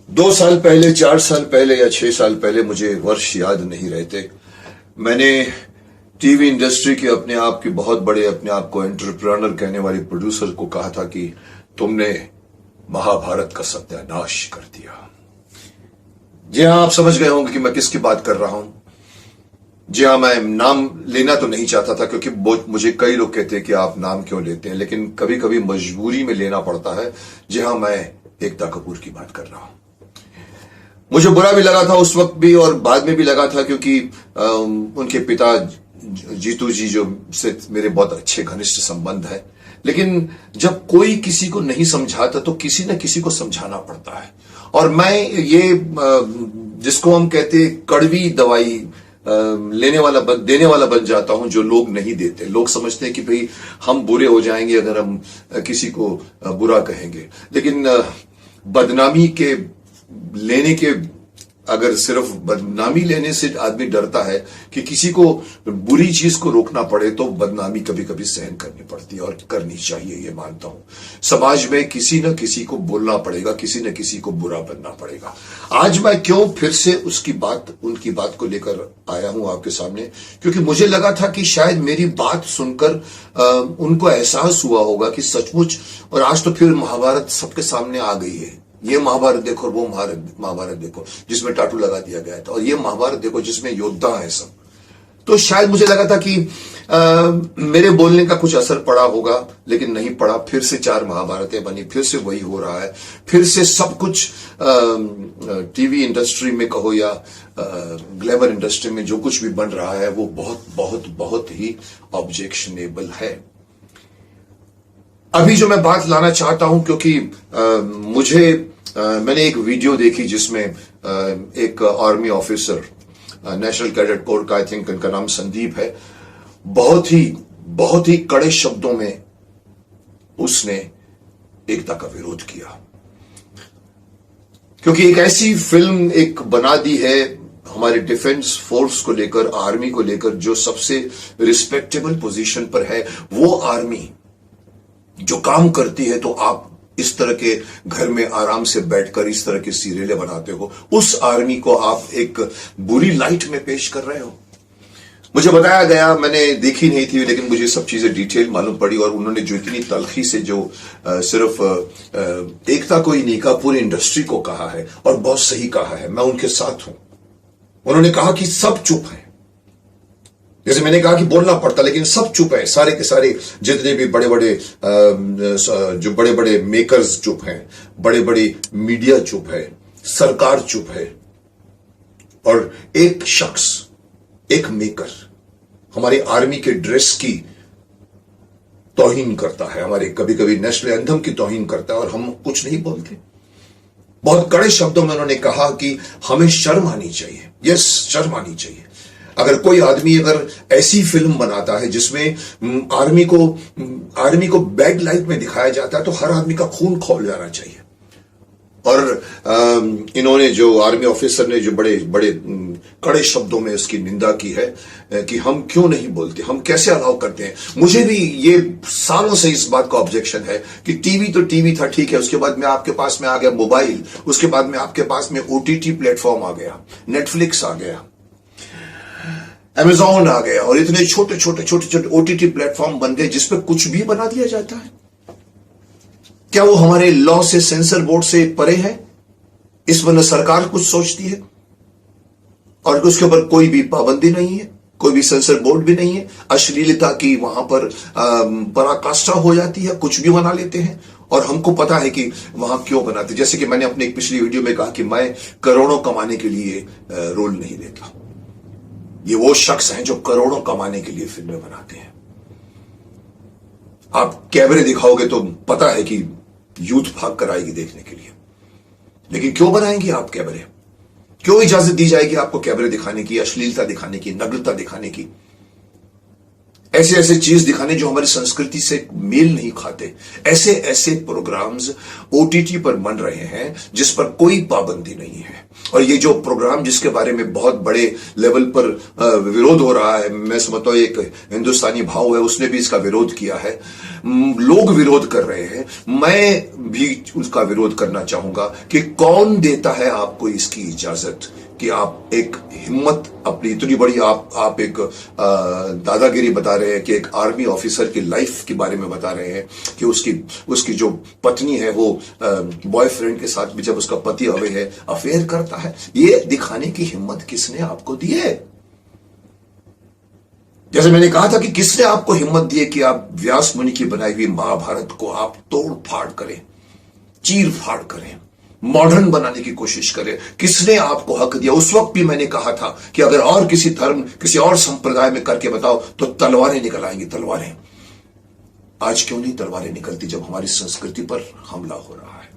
2 साल पहले, 4 साल पहले या 6 साल पहले, मुझे वर्ष याद नहीं रहते, मैंने टीवी इंडस्ट्री के अपने आप की बहुत बड़े, अपने आप को एंटरप्रेन्योर कहने वाली प्रोड्यूसर को कहा था कि तुमने महाभारत का सत्यानाश कर दिया। जी हां, आप समझ गए होंगे कि मैं किसकी बात कर रहा हूं। जी हां, मैं नाम लेना तो नहीं चाहता था क्योंकि मुझे कई लोग कहते हैं कि आप नाम क्यों लेते हैं, लेकिन कभी कभी मजबूरी में लेना पड़ता है। जी हां, मैं एकता कपूर की बात कर रहा हूं। मुझे बुरा भी लगा था उस वक्त भी और बाद में भी लगा था, क्योंकि उनके पिता जीतू जी जो से मेरे बहुत अच्छे घनिष्ठ संबंध है। लेकिन जब कोई किसी को नहीं समझाता तो किसी न किसी को समझाना पड़ता है। और मैं ये जिसको हम कहते हैं कड़वी दवाई देने वाला बन जाता हूं, जो लोग नहीं देते। लोग समझते हैं कि भाई हम बुरे हो जाएंगे अगर हम किसी को बुरा कहेंगे, लेकिन बदनामी के लेने के, अगर सिर्फ बदनामी लेने से आदमी डरता है कि किसी को बुरी चीज को रोकना पड़े, तो बदनामी कभी कभी सहन करनी पड़ती है और करनी चाहिए, ये मानता हूं। समाज में किसी न किसी को बोलना पड़ेगा, किसी न किसी को बुरा बनना पड़ेगा। आज मैं क्यों फिर से उनकी बात को लेकर आया हूं आपके सामने, क्योंकि मुझे लगा था कि शायद मेरी बात सुनकर उनको एहसास हुआ होगा कि सचमुच, और आज तो फिर महाभारत सबके सामने आ गई है। ये महाभारत देखो और वो महाभारत देखो जिसमें टाटू लगा दिया गया था, और ये महाभारत देखो जिसमें योद्धा है सब। तो शायद मुझे लगा था कि मेरे बोलने का कुछ असर पड़ा होगा, लेकिन नहीं पड़ा। फिर से 4 महाभारतें बनी, फिर से वही हो रहा है। फिर से सब कुछ टीवी इंडस्ट्री में कहो या ग्लैमर इंडस्ट्री में जो कुछ भी बन रहा है, वो बहुत बहुत बहुत ही ऑब्जेक्शनेबल है। अभी जो मैं बात लाना चाहता हूं, क्योंकि मैंने एक वीडियो देखी जिसमें एक army officer, national cadet corps का, आई थिंक उनका नाम संदीप है, बहुत ही कड़े शब्दों में उसने एकता का विरोध किया। क्योंकि एक ऐसी फिल्म एक बना दी है हमारे डिफेंस फोर्स को लेकर, आर्मी को लेकर, जो सबसे रिस्पेक्टेबल पोजीशन पर है। वो आर्मी जो काम करती है, तो आप इस तरह के घर में आराम से बैठकर इस तरह की सीरियलें बनाते हो, उस आर्मी को आप एक बुरी लाइट में पेश कर रहे हो। मुझे बताया गया, मैंने देखी नहीं थी, लेकिन मुझे सब चीजें डिटेल मालूम पड़ी, और उन्होंने जो इतनी तलखी से जो सिर्फ एकता को ही नहीं कहा, पूरी इंडस्ट्री को कहा है, और बहुत सही कहा है। मैं उनके साथ हूं। उन्होंने कहा कि सब चुप है। जैसे मैंने कहा कि बोलना पड़ता, लेकिन सब चुप है। सारे के सारे जितने भी बड़े बड़े मेकर्स चुप हैं, बड़े बड़े मीडिया चुप है, सरकार चुप है, और एक शख्स, एक मेकर हमारी आर्मी के ड्रेस की तौहीन करता है, हमारे कभी कभी नेशनल एंथम की तौहीन करता है, और हम कुछ नहीं बोलते। बहुत कड़े शब्दों में उन्होंने कहा कि हमें शर्म आनी चाहिए। यस, शर्म आनी चाहिए। अगर कोई आदमी अगर ऐसी फिल्म बनाता है जिसमें आर्मी को बैड लाइट में दिखाया जाता है, तो हर आदमी का खून खौल जाना चाहिए। और इन्होंने, जो आर्मी ऑफिसर ने, जो बड़े बड़े कड़े शब्दों में इसकी निंदा की है कि हम क्यों नहीं बोलते, हम कैसे अलाउ करते हैं। मुझे भी ये सालों से इस बात का ऑब्जेक्शन है कि टीवी तो टीवी था, ठीक है, उसके बाद में आपके पास में आ गया मोबाइल, उसके बाद में आपके पास में ओटीटी प्लेटफॉर्म आ गया, नेटफ्लिक्स आ गया, अमेज़न आ गया, और इतने छोटे ओटीटी प्लेटफॉर्म बन गए जिसपे कुछ भी बना दिया जाता है। क्या वो हमारे लॉ से, सेंसर बोर्ड से परे है? इस पर न सरकार कुछ सोचती है, और उसके ऊपर कोई भी पाबंदी नहीं है, कोई भी सेंसर बोर्ड भी नहीं है। अश्लीलता की वहां पर पराकाष्ठा हो जाती है, कुछ भी बना लेते हैं, और हमको पता है कि वहां क्यों बनाते। जैसे कि मैंने अपने एक पिछली वीडियो में कहा कि मैं करोड़ों कमाने के लिए रोल नहीं लेता। ये वो शख्स हैं जो करोड़ों कमाने के लिए फिल्में बनाते हैं। आप कैमरे दिखाओगे तो पता है कि यूथ भाग कर आएगी देखने के लिए, लेकिन क्यों बनाएंगे आप कैमरे? क्यों इजाजत दी जाएगी आपको कैमरे दिखाने की, अश्लीलता दिखाने की, नग्नता दिखाने की? ऐसे ऐसे चीज दिखाने जो हमारी संस्कृति से मेल नहीं खाते। ऐसे ऐसे प्रोग्राम्स ओटीटी पर बन रहे हैं जिस पर कोई पाबंदी नहीं है। और ये जो प्रोग्राम जिसके बारे में बहुत बड़े लेवल पर विरोध हो रहा है, मैं समझता हूं एक हिंदुस्तानी भाव है उसने भी इसका विरोध किया है, लोग विरोध कर रहे हैं, मैं भी उसका विरोध करना चाहूंगा कि कौन देता है आपको इसकी इजाजत कि आप एक हिम्मत अपनी इतनी बड़ी आप एक दादागिरी बता रहे हैं कि एक आर्मी ऑफिसर की लाइफ के बारे में बता रहे हैं कि उसकी जो पत्नी है वो बॉयफ्रेंड के साथ भी जब उसका पति अवे है अफेयर करता है। ये दिखाने की हिम्मत किसने आपको दी है? जैसे मैंने कहा था कि किसने आपको हिम्मत दी है कि आप व्यास मुनि की बनाई हुई महाभारत को आप तोड़ फाड़ करें, चीर फाड़ करें, मॉडर्न बनाने की कोशिश करें? किसने आपको हक दिया? उस वक्त भी मैंने कहा था कि अगर और किसी धर्म किसी और संप्रदाय में करके बताओ तो तलवारें निकल आएंगी, तलवारें। आज क्यों नहीं तलवारें निकलती जब हमारी संस्कृति पर हमला हो रहा है?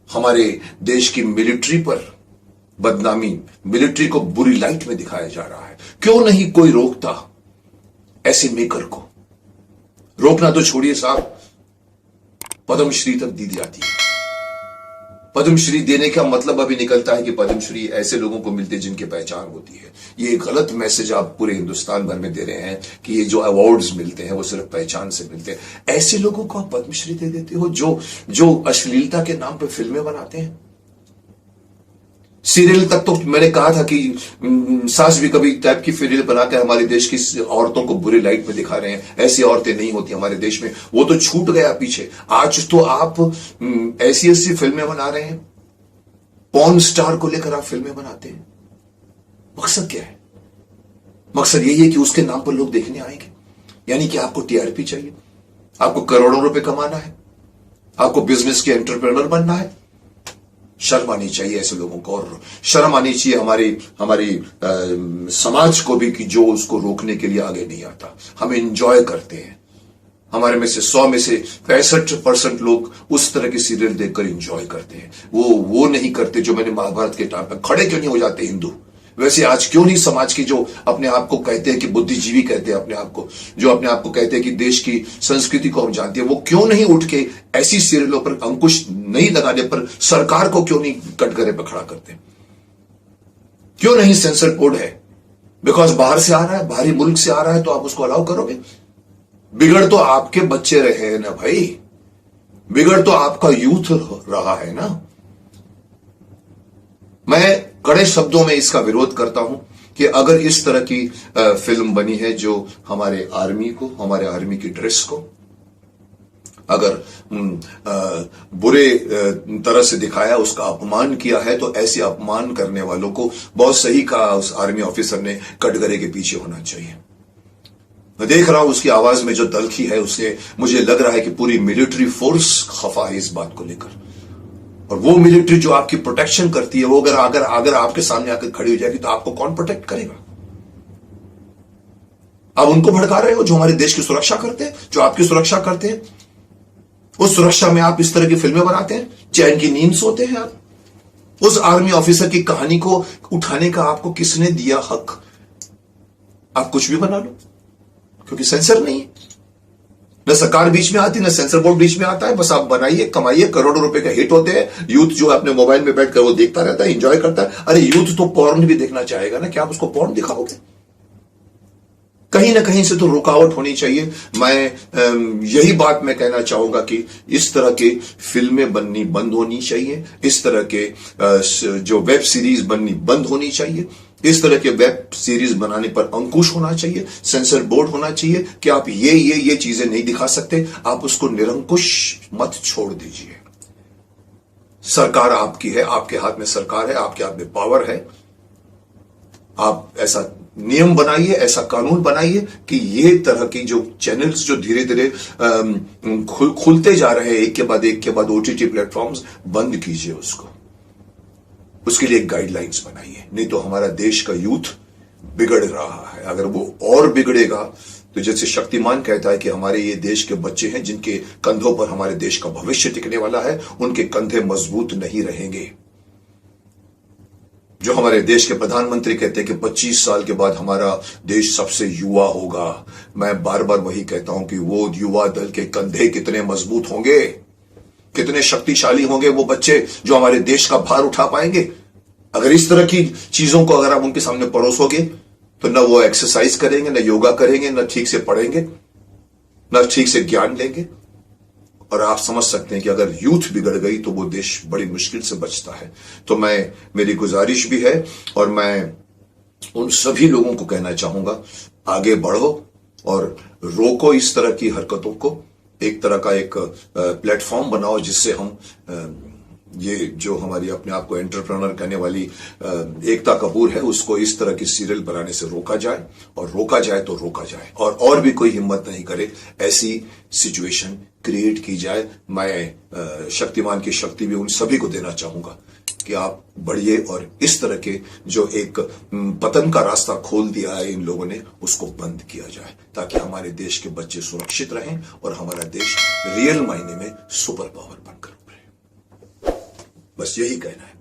हमारे देश की मिलिट्री पर बदनामी, मिलिट्री को बुरी लाइट में दिखाया जा रहा है। क्यों नहीं कोई रोकता ऐसे मेकर को? रोकना तो छोड़िए साहब, पद्मश्री तक दी जाती है। पद्मश्री देने का मतलब अभी निकलता है कि पद्मश्री ऐसे लोगों को मिलती है जिनकी पहचान होती है। ये गलत मैसेज आप पूरे हिंदुस्तान भर में दे रहे हैं कि ये जो अवार्ड्स मिलते हैं वो सिर्फ पहचान से मिलते हैं। ऐसे लोगों को आप पद्मश्री दे देते हो जो अश्लीलता के नाम पर फिल्में बनाते हैं। सीरियल तक तो मैंने कहा था कि सास भी कभी टाइप की सीरियल बनाकर हमारे देश की औरतों को बुरी लाइट में दिखा रहे हैं। ऐसी औरतें नहीं होती हमारे देश में, वो तो छूट गया पीछे। आज तो आप ऐसी ऐसी फिल्में बना रहे हैं, पॉर्न स्टार को लेकर आप फिल्में बनाते हैं। मकसद क्या है? मकसद यही है कि उसके नाम पर लोग देखने आएंगे, यानी कि आपको टीआरपी चाहिए, आपको करोड़ों रुपए कमाना है, आपको बिजनेस के एंटरप्रेन्योर बनना है। शर्म आनी चाहिए ऐसे लोगों को, और शर्म आनी चाहिए हमारी समाज को भी कि जो उसको रोकने के लिए आगे नहीं आता। हम एंजॉय करते हैं, हमारे में से 100 में से 65% लोग उस तरह के सीरियल देखकर एंजॉय करते हैं। वो नहीं करते जो मैंने महाभारत के टाइम पर खड़े क्यों नहीं हो जाते हिंदू? वैसे आज क्यों नहीं समाज के जो अपने आप को कहते हैं कि बुद्धिजीवी कहते हैं अपने आप को, जो अपने आप को कहते हैं कि देश की संस्कृति को हम जानते हैं, वो क्यों नहीं उठ के ऐसी सीरियलों पर अंकुश नहीं लगाने पर सरकार को क्यों नहीं कटघरे पर खड़ा करते? क्यों नहीं सेंसर बोर्ड है? बिकॉज बाहर से आ रहा है, बाहरी मुल्क से आ रहा है तो आप उसको अलाउ करोगे? बिगड़ तो आपके बच्चे रहे हैं ना भाई, बिगड़ तो आपका यूथ रहा है ना। मैं कड़े शब्दों में इसका विरोध करता हूं कि अगर इस तरह की फिल्म बनी है जो हमारे आर्मी को, हमारे आर्मी की ड्रेस को अगर बुरे तरह से दिखाया, उसका अपमान किया है, तो ऐसे अपमान करने वालों को बहुत सही कहा उस आर्मी ऑफिसर ने, कटघरे के पीछे होना चाहिए। मैं देख रहा हूं उसकी आवाज में जो तलखी है, उससे मुझे लग रहा है कि पूरी मिलिट्री फोर्स खफा है इस बात को लेकर। और वो मिलिट्री जो आपकी प्रोटेक्शन करती है, वो अगर आपके सामने आकर खड़ी हो जाएगी तो आपको कौन प्रोटेक्ट करेगा? आप उनको भड़का रहे हो जो हमारे देश की सुरक्षा करते हैं, जो आपकी सुरक्षा करते हैं। उस सुरक्षा में आप इस तरह की फिल्में बनाते हैं, चैन की नींद सोते हैं आप। उस आर्मी ऑफिसर की कहानी को उठाने का आपको किसने दिया हक? आप कुछ भी बना लो, क्योंकि सेंसर नहीं है, न सरकार बीच में आती, न सेंसर बोर्ड बीच में आता है। बस आप बनाइए, कमाइए, करोड़ों रुपए का हिट होते हैं। यूथ जो है अपने मोबाइल में बैठकर वो देखता रहता है, एंजॉय करता है। अरे यूथ तो पॉर्न भी देखना चाहेगा ना, क्या आप उसको पॉर्न दिखाओगे? कहीं ना कहीं से तो रुकावट होनी चाहिए। मैं यही बात मैं कहना चाहूंगा कि इस तरह के फिल्में बननी बंद होनी चाहिए, इस तरह के जो वेब सीरीज बननी बंद होनी चाहिए, इस तरह के वेब सीरीज बनाने पर अंकुश होना चाहिए, सेंसर बोर्ड होना चाहिए कि आप ये चीजें नहीं दिखा सकते। आप उसको निरंकुश मत छोड़ दीजिए। सरकार आपकी है, आपके हाथ में सरकार है, आपके हाथ में पावर है। आप ऐसा नियम बनाइए, ऐसा कानून बनाइए कि ये तरह की जो चैनल्स जो धीरे धीरे खुलते जा रहे हैं एक के बाद ओटीटी प्लेटफॉर्म्स, बंद कीजिए उसको। उसके लिए एक गाइडलाइंस बनाइए, नहीं तो हमारा देश का यूथ बिगड़ रहा है। अगर वो और बिगड़ेगा तो जैसे शक्तिमान कहता है कि हमारे ये देश के बच्चे हैं जिनके कंधों पर हमारे देश का भविष्य टिकने वाला है, उनके कंधे मजबूत नहीं रहेंगे। जो हमारे देश के प्रधानमंत्री कहते हैं कि 25 साल के बाद हमारा देश सबसे युवा होगा, मैं बार बार वही कहता हूं कि वो युवा दल के कंधे कितने मजबूत होंगे, कितने शक्तिशाली होंगे वो बच्चे जो हमारे देश का भार उठा पाएंगे। अगर इस तरह की चीजों को अगर आप उनके सामने परोसोगे तो न वो एक्सरसाइज करेंगे, न योगा करेंगे, न ठीक से पढ़ेंगे, न ठीक से ज्ञान लेंगे। और आप समझ सकते हैं कि अगर यूथ बिगड़ गई तो वो देश बड़ी मुश्किल से बचता है। तो मेरी गुजारिश भी है और मैं उन सभी लोगों को कहना चाहूंगा, आगे बढ़ो और रोको इस तरह की हरकतों को। एक तरह का एक प्लेटफॉर्म बनाओ जिससे हम ये जो हमारी अपने आप को एंटरप्रेन्योर करने वाली एकता कपूर है उसको इस तरह की सीरियल बनाने से रोका जाए, और रोका जाए तो रोका जाए, और भी कोई हिम्मत नहीं करे ऐसी सिचुएशन क्रिएट की जाए। मैं शक्तिमान की शक्ति भी उन सभी को देना चाहूंगा कि आप बढ़िए और इस तरह के जो एक पतन का रास्ता खोल दिया है इन लोगों ने उसको बंद किया जाए, ताकि हमारे देश के बच्चे सुरक्षित रहें और हमारा देश रियल मायने में सुपर पावर बनकर उभरे। बस यही कहना है।